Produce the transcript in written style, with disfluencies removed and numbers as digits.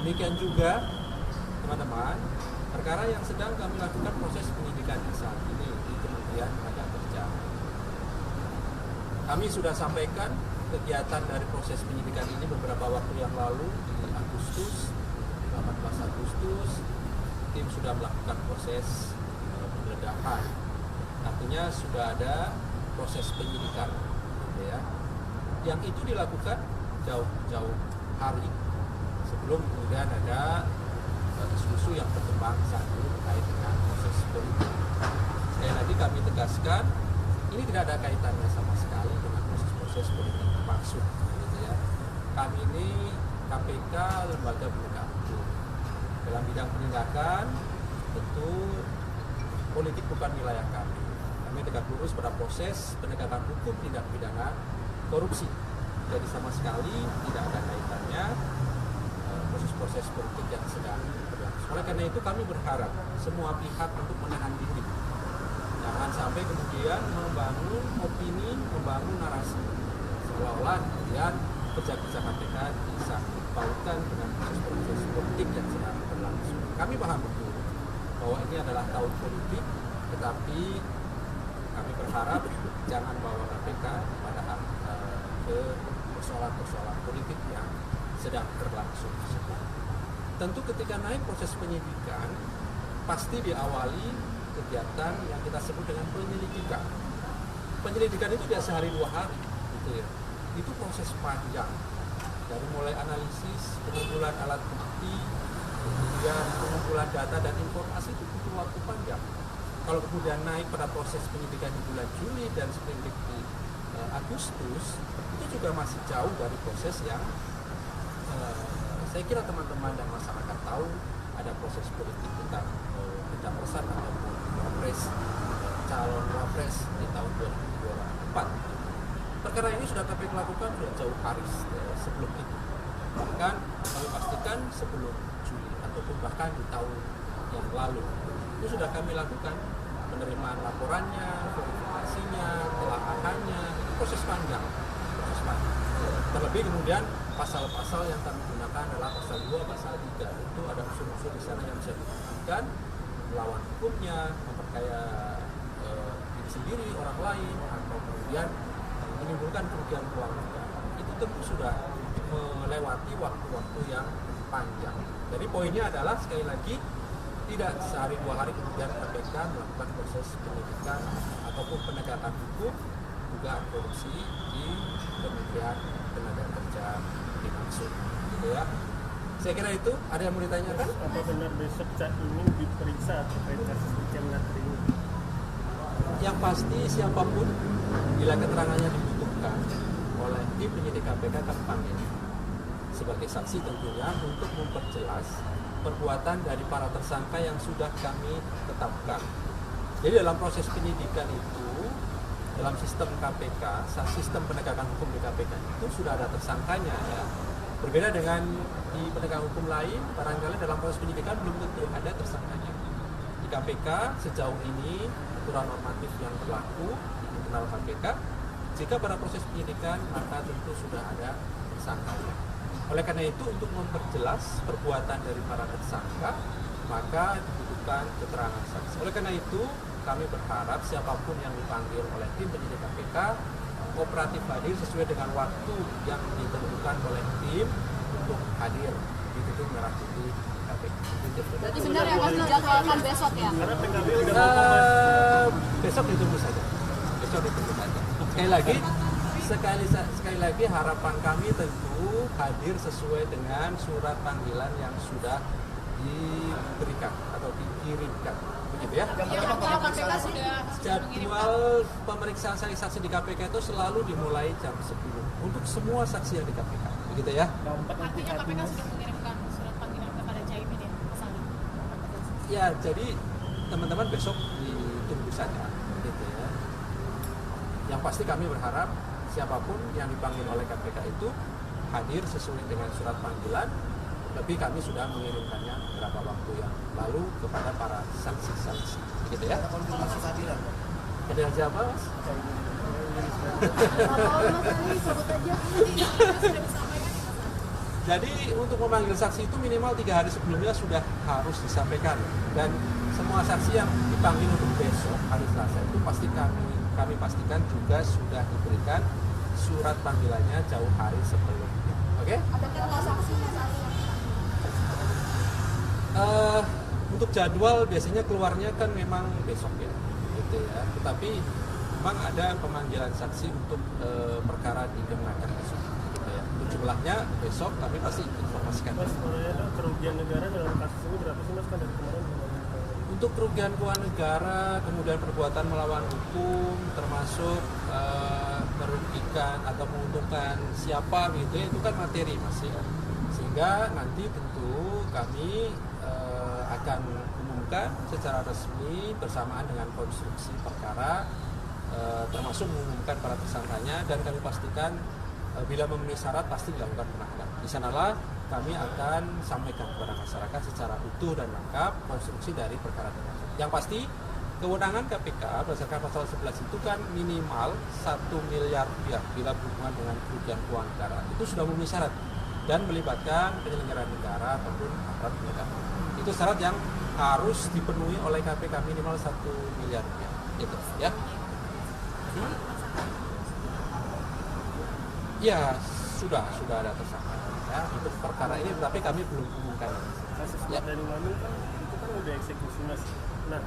Demikian juga teman-teman, perkara yang sedang kami lakukan proses penyidikan saat ini di Kementerian Tenaga Kerja. Kami sudah sampaikan kegiatan dari proses penyidikan ini beberapa waktu yang lalu di Agustus, 18 Agustus, tim sudah melakukan proses penggeledahan. Artinya sudah ada proses penyidikan, gitu ya. Yang itu dilakukan jauh-jauh hari sebelum kemudian ada isu-isu yang berkembang saat ini terkait dengan proses politik. Sekali lagi kami tegaskan, ini tidak ada kaitannya sama sekali dengan proses-proses politik maksud, gitu ya. Kami ini KPK lembaga penegak hukum. Dalam bidang penindakan, tentu politik bukan wilayah kami. Kami tegak lurus pada proses penegakan hukum tindak pidana korupsi. Jadi sama sekali tidak ada kaitannya proses-proses politik yang sedang berlangsung. Oleh karena itu kami berharap semua pihak untuk menahan diri. Jangan sampai kemudian membangun opini, membangun narasi seolah-olah kemudian kerja-kerja KPK disangkut pautkan dengan proses-proses politik yang sedang berlangsung. Kami paham betul bahwa ini adalah tahun politik, tetapi kami berharap jangan bawa KPK pada ke persoalan-persoalan politik yang sedang berlangsung. Tentu ketika naik proses penyidikan, pasti diawali kegiatan yang kita sebut dengan penyelidikan. Penyelidikan itu biasa sehari 2 hari, gitu ya. Itu proses panjang, dari mulai analisis, pengumpulan alat bukti, kemudian pengumpulan data dan informasi itu butuh waktu panjang. Kalau kemudian naik pada proses penyidikan di bulan Juli dan seperindik di Agustus, itu juga masih jauh dari proses yang saya kira teman-teman dan masyarakat tahu ada proses politik tentang pencapresan ataupun wapres, calon wapres di tahun 2024. Perkara ini sudah KPK lakukan sudah jauh hari sebelum itu. Bahkan kami pastikan sebelum Juli ataupun bahkan di tahun yang lalu itu sudah kami lakukan penerimaan laporannya, verifikasinya, telaahannya, itu proses panjang. Terlebih kemudian pasal-pasal yang kami gunakan adalah pasal 2, pasal 3. Itu ada unsur-unsur di sana yang bisa digunakan melawan hukumnya, memperkaya diri sendiri, orang lain, atau kemudian menimbulkan kerugian keuangan. Itu tentu sudah melewati waktu-waktu yang panjang. Jadi poinnya adalah sekali lagi tidak sehari 2 hari kemudian KPK melakukan proses penyidikan ataupun penegakan hukum dugaan korupsi di Kementerian Tenaga Kerja dimaksud, gitu ya. Saya kira itu. Ada yang mau ditanyakan? Apa benar besok Cak Imin diperiksa terkait kasus Niken Natri ini? Yang pasti siapapun bila keterangannya dibutuhkan oleh tim penyidik KPK akan panggil sebagai saksi tentunya untuk memperjelas perbuatan dari para tersangka yang sudah kami tetapkan. Jadi dalam proses penyidikan itu, dalam sistem KPK, sistem penegakan hukum di KPK itu sudah ada tersangkanya, ya. Berbeda dengan di penegakan hukum lain, barangkali dalam proses penyidikan belum tentu ada tersangkanya. Di KPK sejauh ini aturan normatif yang berlaku di internal KPK, jika pada proses penyidikan maka tentu sudah ada tersangkanya. Oleh karena itu untuk memperjelas perbuatan dari para tersangka maka dibutuhkan keterangan saksi. Oleh karena itu kami berharap siapapun yang dipanggil oleh tim penyidik KPK kooperatif hadir sesuai dengan waktu yang ditentukan oleh tim untuk hadir di gedung merah putih KPK. Berarti benar yang akan dijadwalkan besok ya? Karena PKB udah besok ditunggu saja. Besok ditunggu saja. Sekali lagi harapan kami tentu hadir sesuai dengan surat panggilan yang sudah diberikan atau dikirimkan, begitu ya. Jadwal KPK sudah Jadwal pemeriksaan saksi di KPK itu selalu dimulai jam 10 untuk semua saksi yang di KPK, begitu ya. Artinya KPK sudah mengirimkan surat panggilan kepada Caimin ya, pasalnya. Ya, jadi teman-teman besok ditunggu saja, gitu ya. Yang pasti kami berharap siapapun yang dipanggil oleh KPK itu hadir sesuai dengan surat panggilan. Lebih kami sudah mengirimkannya beberapa waktu yang lalu kepada para saksi-saksi, gitu ya. Konfirmasi kehadiran. Kehadiran siapa, Mas? Jadi untuk memanggil saksi itu minimal 3 hari sebelumnya sudah harus disampaikan, dan semua saksi yang dipanggil untuk besok hari Selasa itu pasti kami pastikan juga sudah diberikan surat panggilannya jauh hari sebelumnya. Oke? Ada tanggal saksinya saat ini? Untuk jadwal biasanya keluarnya kan memang besok ya, gitu ya. Tetapi memang ada pemanggilan saksi untuk perkara dikenakan besok, gitu ya. Untuk jumlahnya besok kami pasti informasikan. Mas, sebenarnya kerugian negara dalam kasus ini berapa sih mas kan dari kemarin? Untuk kerugian keuangan negara, kemudian perbuatan melawan hukum, termasuk merugikan atau menguntungkan siapa gitu ya, itu kan materi masih. Sehingga nanti tentu kami akan umumkan secara resmi bersamaan dengan konstruksi perkara, termasuk mengumumkan para tersangkanya, dan kami pastikan bila memenuhi syarat pasti dilakukan penahanan. Di sanalah kami akan sampaikan kepada masyarakat secara utuh dan lengkap konstruksi dari perkara tersebut. Yang pasti kewenangan KPK berdasarkan pasal 11 itu kan minimal 1 miliar rupiah bila berhubungan dengan kerugian keuangan negara. Itu sudah memenuhi syarat dan melibatkan penyelenggara negara ataupun aparat penegak hukum. Itu syarat yang harus dipenuhi oleh KPK, minimal 1 miliar rupiah. Itu ya. Ya, sudah ada tersangka ya untuk perkara ini, tapi kami belum umumkan. Kasus Ya. Mardani Mamil kan itu kan udah eksekusi mas. Nah